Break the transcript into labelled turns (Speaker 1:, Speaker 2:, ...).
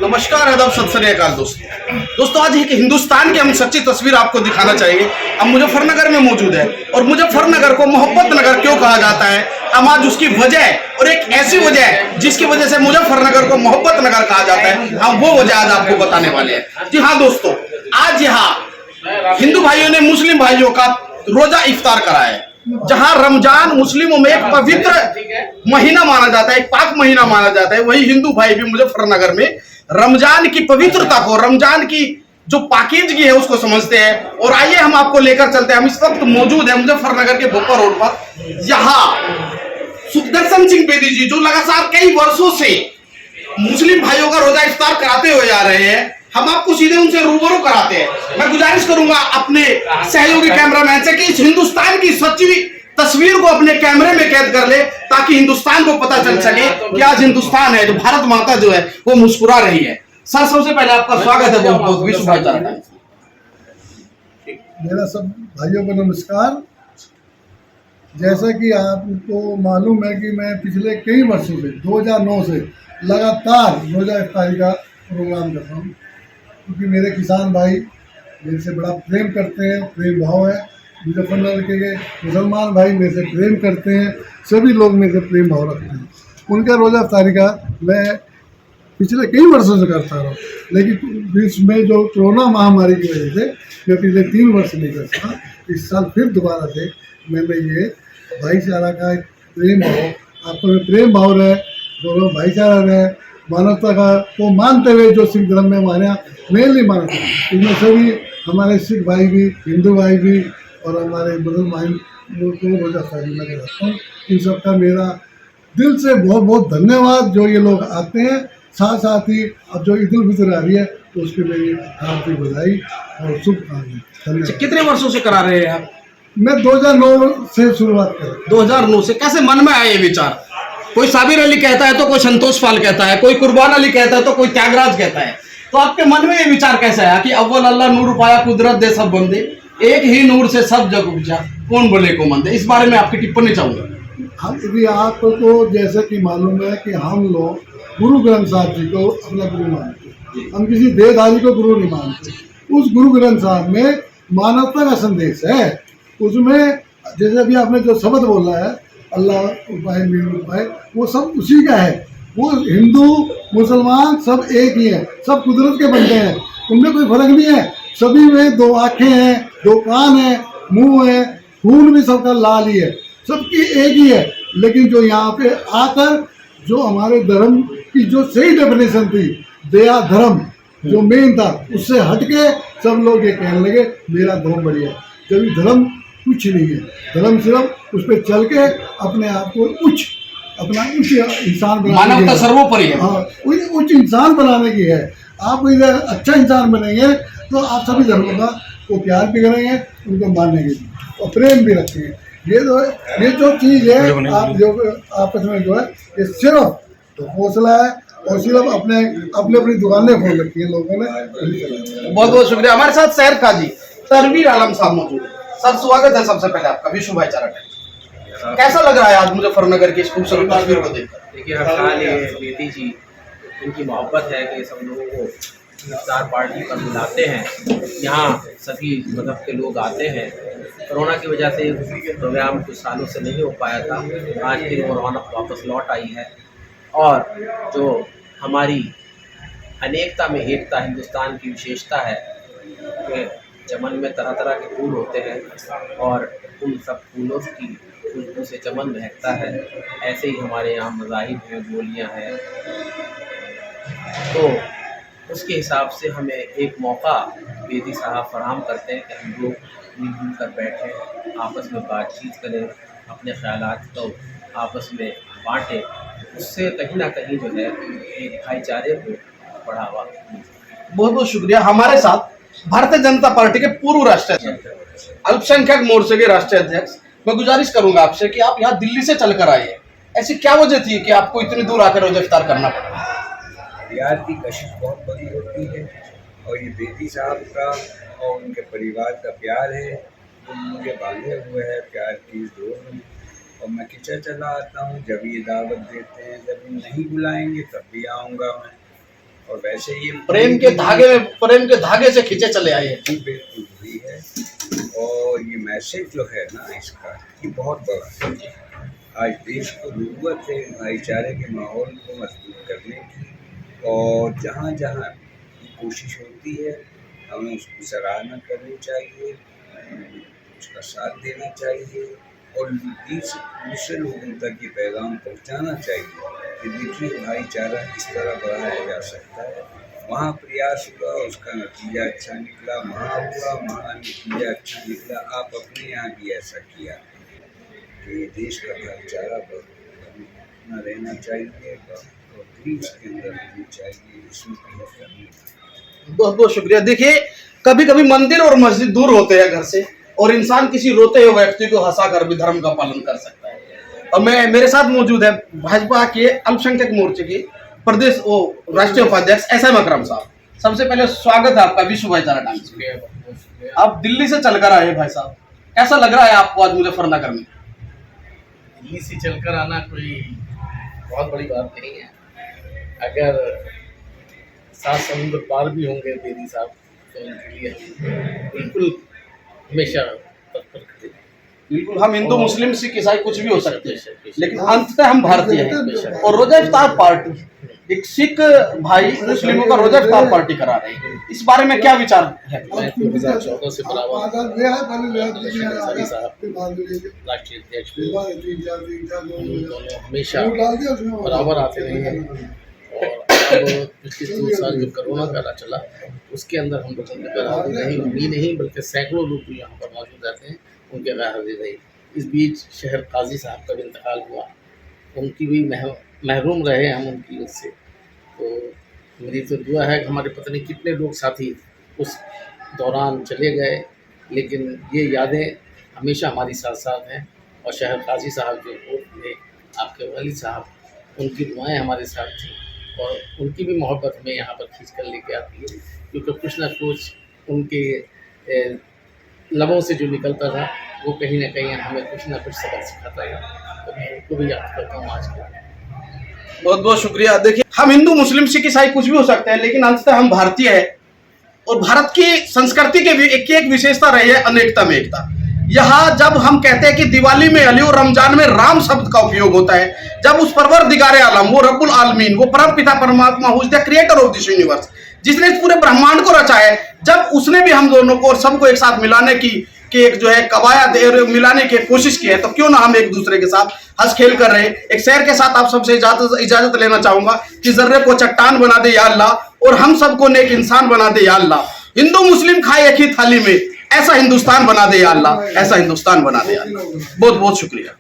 Speaker 1: नमस्कार, आदाब, सत श्री अकाल दोस्तों आज एक हिंदुस्तान की हम सच्ची तस्वीर आपको दिखाना चाहिए। हम मुजफ्फरनगर में मौजूद है और मुजफ्फरनगर को मोहब्बत नगर क्यों कहा जाता है, हम आज उसकी वजह और एक ऐसी वजह है जिसकी वजह से मुजफ्फरनगर को मोहब्बत नगर कहा जाता है, हम वो वजह आज आपको बताने वाले हैं। जी हाँ दोस्तों, आज यहाँ हिंदू भाइयों ने मुस्लिम भाइयों का रोजा इफ्तार करा है, जहां रमजान मुस्लिमों में एक पवित्र महीना माना जाता है, एक पाक महीना माना जाता है, वही हिंदू भाई भी मुजफ्फरनगर में रमजान की पवित्रता को, रमजान की जो पाकीज़गी है उसको समझते हैं। और आइए हम आपको लेकर चलते हैं। हम इस वक्त मौजूद है मुजफ्फरनगर के भोपा रोड पर। यहाँ सुखदर्शन सिंह बेदी जी जो लगातार कई वर्षों से मुस्लिम भाइयों का रोजा इफ्तार कराते हुए आ रहे हैं, हम आपको सीधे उनसे रूबरू कराते हैं। मैं गुजारिश करूंगा अपने सहयोगी कैमरामैन से कि इस हिंदुस्तान की सच्ची तस्वीर को अपने कैमरे में कैद कर ले, ताकि हिंदुस्तान को पता चल सके कि आज हिंदुस्तान है, जो भारत माता जो है वो मुस्कुरा रही है। सर, सबसे पहले आपका स्वागत है बहुत बहुत विश्व भाईचारा टाइम्स।
Speaker 2: मेरा सब भाइयों को नमस्कार। जैसा कि आपको मालूम है कि मैं पिछले कई वर्षों से 2009 से लगातार रोजा इफ्तारी का प्रोग्राम कर रहा हूँ, क्योंकि मेरे किसान भाई मेरे से बड़ा प्रेम करते हैं, प्रेम भाव है। मुजफ्फरनगर के मुसलमान भाई मेरे से प्रेम करते हैं, सभी लोग मेरे से प्रेम भाव रखते हैं। उनका रोज़ा इफ्तारी का मैं पिछले कई वर्षों से करता रहा हूँ, लेकिन बीच में जो कोरोना महामारी की वजह से मैं पिछले 3 वर्ष नहीं कर सका। इस साल फिर दोबारा से मैंने ये भाईचारा का एक प्रेम भाव, आपको में प्रेम भाव रहे, दोनों भाईचारा रहे, मानवता का को मानते हुए जो सिख धर्म में हमारे यहाँ मेनली मानते हैं, इनमें सभी हमारे सिख भाई भी, हिंदू भाई भी और हमारे मुसलमान को रोजा इफ्तारी में कराता हूँ। इन सबका मेरा दिल से बहुत बहुत धन्यवाद जो ये लोग आते हैं। साथ साथ ही अब जो ईद उल फितर आ रही है तो उसके मेरी हार्दिक बधाई और शुभकामनाएं। धन्यवाद।
Speaker 1: कितने वर्षों से करा रहे हैं आप?
Speaker 2: मैं 2009 से शुरुआत कर
Speaker 1: 2009 से। कैसे मन में आया ये विचार? कोई साबिर अली कहता है तो कोई संतोष पाल कहता है, कोई कुर्बान अली कहता है तो कोई त्यागराज कहता है, तो आपके मन में ये विचार कैसे आया कि अव्वल अल्लाह नूर पाया कुदरत दे सब बंदे, एक ही नूर से सब जग उपजा, कौन बोले को मंदे? इस बारे में आपकी टिप्पणी चाहूंगा।
Speaker 2: हम यदि आपको जैसे कि मालूम है कि हम लोग गुरु ग्रंथ साहब जी को अपना गुरु मानते हैं, हम किसी देहधारी को गुरु नहीं मानते। उस गुरु ग्रंथ साहब में मानवता का संदेश है। उसमें जैसे अभी आपने जो शब्द बोला है अल्लाह उपाय मीर उपाय, वो सब उसी का है। वो हिंदू मुसलमान सब एक ही है, सब कुदरत के बंदे हैं, उनमें कोई फर्क नहीं है। सभी में 2 आँखें हैं, 2 कान हैं, मुंह है, खून भी सबका लाल ही है, सबकी एक ही है। लेकिन जो यहाँ पे आकर जो हमारे धर्म की जो सही डेफिनेशन थी, दया धर्म जो मेन था, उससे हटके सब लोग ये कहने लगे मेरा धर्म बढ़िया है। जब धर्म कुछ नहीं है, धर्म सिर्फ उस पर चल के अपने आप को अपना उच्च इंसान
Speaker 1: मानवता सर्वोपरि है।
Speaker 2: हाँ, उच्च इंसान बनाने की है। आप इधर अच्छा इंसान बनेंगे तो आप सभी धर्मों का को प्यार भी करेंगे, उनको मानेंगे भी और प्रेम भी रखेंगे। ये जो चीज़ है आप जो आपस में जो है, ये सिर्फ तो हौसला है और सिर्फ अपने अपनी दुकानें खोल रखी है लोगों ने।
Speaker 1: बहुत बहुत शुक्रिया। हमारे साथ शहर का जी तनवीर आलम साहब मौजूद है। सर, स्वागत है सबसे पहले आपका विश्व भाईचारा टाइम्स। कैसा लग रहा है आज मुजफ्फरनगर की इस खूबसूरत तस्वीर को देखकर?
Speaker 3: देखिए, हर साल ये बेदी जी, इनकी मोहब्बत है कि सब लोगों को इफ्तार पार्टी पर बुलाते हैं। यहाँ सभी मज़हब के लोग आते हैं। कोरोना की वजह से प्रोग्राम कुछ सालों से नहीं हो पाया था, आज फिर वो रौनक वापस लौट आई है। और जो हमारी अनेकता में एकता हिंदुस्तान की विशेषता है कि चमन में तरह तरह के फूल होते हैं और उन सब फूलों की खुशबू से चमन महकता है। ऐसे ही हमारे यहाँ मज़ाहिब हैं, बोलियाँ हैं, तो उसके हिसाब से हमें एक मौका बेदी साहब फराहम करते हैं कि हम लोग मिलजुल कर बैठें, आपस में बातचीत करें, अपने ख़यालात को आपस में बाँटें। उससे कहीं ना कहीं जो है एक भाईचारे को बढ़ावा मिलता है।
Speaker 1: बहुत बहुत शुक्रिया। हमारे साथ भारतीय जनता पार्टी के पूर्व राष्ट्रीय अध्यक्ष, अल्पसंख्यक मोर्चे के राष्ट्रीय अध्यक्ष, मैं गुजारिश करूंगा आपसे कि आप यहाँ दिल्ली से चलकर आए, ऐसी क्या वजह थी कि आपको इतनी दूर आकर रोजा इफ्तार करना पड़ा?
Speaker 4: प्यार की कशिश बहुत बड़ी होती है और ये बेदी साहब का और उनके परिवार का प्यार है जो मुझे बांधे हुए है प्यार की डोर में। और मैं खिंचा चला आता हूँ जब ये दावत देते हैं, जब नहीं बुलाएंगे तब भी आऊँगा मैं। और वैसे ये
Speaker 1: प्रेम के धागे से खींचे चले आए हैं।
Speaker 4: बिल्कुल हुई है। और ये मैसेज जो है ना इसका, ये बहुत बड़ा है। आज देश को जरूरत है भाईचारे के माहौल को मजबूत करने की, और जहाँ जहाँ कोशिश होती है हमें उसकी सराहना करनी चाहिए, उसका साथ देना चाहिए, और दूसरे लोगों तक ये पैगाम पहुँचाना चाहिए कि देखिए भाईचारा इस तरह बढ़ाया जा सकता है। वहाँ प्रयास हुआ, उसका नतीजा अच्छा निकला, वहाँ हुआ, वहाँ नतीजा अच्छा निकला। आप अपने यहाँ भी ऐसा किया कि देश का भाईचारा बना रहना चाहिए और देश के अंदर रहनी चाहिए, इसमें प्रयास करनी चाहिए।
Speaker 1: बहुत बहुत शुक्रिया। देखिए, कभी कभी मंदिर और मस्जिद दूर होते हैं घर से, और इंसान किसी रोते हुए व्यक्ति को हंसाकर भी धर्म का पालन कर सकता है। और मेरे साथ मौजूद है भाजपा के अल्पसंख्यक मोर्चे के प्रदेश राष्ट्रीय उपाध्यक्ष SM अकरम साहब। सबसे पहले स्वागत है आपका विश्व भाईचारा टाइम्स में। आप दिल्ली से चलकर आए भाई साहब, कैसा लग रहा है आपको आज मुजफ्फरनगर में?
Speaker 5: दिल्ली से चलकर आना कोई बहुत बड़ी बात नहीं है। अगर 7 समुद्र पार भी होंगे बेदी साहब तो उनके लिए बिल्कुल हमेशा तत्पर खड़े हैं।
Speaker 1: बिल्कुल, हम हिंदू मुस्लिम सिख ईसाई कुछ भी हो सकते हैं, लेकिन अंततः हम भारतीय हैं। और रोजा इफ्तार पार्टी, एक सिख भाई मुस्लिमों का रोजा इफ्तार पार्टी करा रहे हैं, इस बारे में क्या विचार है?
Speaker 5: मैं 2014 से बराबर राष्ट्रीय अध्यक्ष दोनों हमेशा बराबर आते रहे हैं। और अब पिछले 3 साल जो कोरोना काल चला उसके अंदर हम लोगों की गैरहाजिरी रही, उन्हीं नहीं बल्कि सैकड़ों लोग जो यहाँ पर मौजूद रहते हैं उनके गैरहाजिरी रही। इस बीच शहर काजी साहब का भी इंतकाल हुआ, उनकी भी महरूम रहे हम उनकी उससे। तो मेरी तो दुआ है कि हमारे पता नहीं कितने लोग साथी उस दौरान चले गए, लेकिन ये यादें हमेशा हमारी साथ साथ हैं। और शहर काजी साहब जो थे, आपके वली साहब, उनकी दुआएं हमारे साथ थी, और उनकी भी मोहब्बत हमें यहाँ पर खींच कर लेके आती है, क्योंकि कुछ ना कुछ उनके लबों से जो निकलता था वो कहीं ना कहीं हमें कुछ ना कुछ सबक सिखाता है। तो मैं उनको भी याद करता हूँ आज के।
Speaker 1: बहुत बहुत शुक्रिया। देखिए, हम हिंदू मुस्लिम सिख ईसाई कुछ भी हो सकते हैं, लेकिन अंततः हम भारतीय हैं। और भारत की संस्कृति के भी एक विशेषता रही है अनेकता में एकता। यहाँ जब हम कहते हैं कि दिवाली में अली और रमजान में राम शब्द का उपयोग होता है, जब उस परवरदिगारे आलम, वो रब्बुल आलमीन, वो परम पिता परमात्मा, who is the creator of this universe, जिसने इस पूरे ब्रह्मांड को रचा है, जब उसने भी हम दोनों को और सबको एक साथ मिलाने की एक जो है कवायद मिलाने की कोशिश की है, तो क्यों ना हम एक दूसरे के साथ हंस खेल कर रहे। एक शेर के साथ आप सबसे इजाजत लेना चाहूंगा कि जर्रे को चट्टान बना दे या अल्लाह, और हम सबको नेक इंसान बना दे या अल्लाह। हिंदू मुस्लिम खाए एक ही थाली में, ऐसा हिंदुस्तान बना दे या अल्लाह, ऐसा हिंदुस्तान बना दे या अल्लाह। बहुत बहुत शुक्रिया।